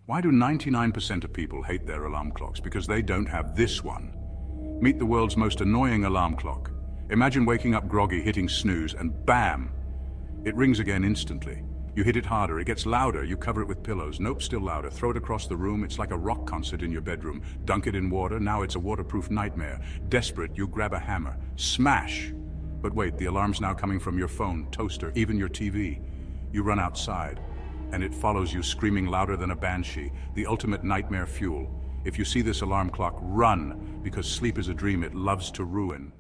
Why do 99% of people hate their alarm clocks? Because they don't have this one. Meet the world's most annoying alarm clock. Imagine waking up groggy, hitting snooze, and bam! It rings again instantly. You hit it harder, it gets louder, you cover it with pillows. Nope, still louder. Throw it across the room, it's like a rock concert in your bedroom. Dunk it in water, now it's a waterproof nightmare. Desperate, you grab a hammer. Smash! But wait, the alarm's now coming from your phone, toaster, even your TV. You run outside, and it follows you, screaming louder than a banshee. The ultimate nightmare fuel. If you see this alarm clock, run, because sleep is a dream it loves to ruin.